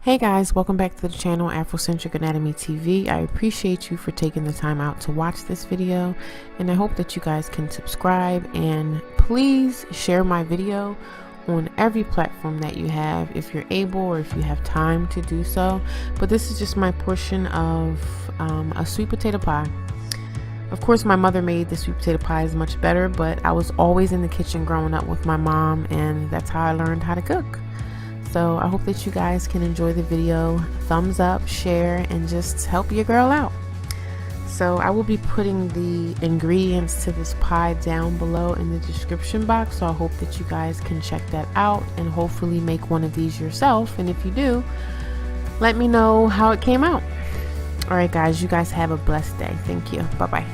Hey guys, welcome back to the channel Afrocentric Anatomy TV. I appreciate you for taking the time out to watch this video, and I hope that you guys can subscribe and please share my video on every platform that you have if you're able or if you have time to do so. But this is just my portion of a sweet potato pie. Of course, my mother made the sweet potato pies much better, but I was always in the kitchen growing up with my mom, and that's how I learned how to cook. So I hope that you guys can enjoy the video. Thumbs up, share, and just help your girl out. So I will be putting the ingredients to this pie down below in the description box. So I hope that you guys can check that out and hopefully make one of these yourself. And if you do, let me know how it came out. All right, guys, you guys have a blessed day. Thank you. Bye-bye.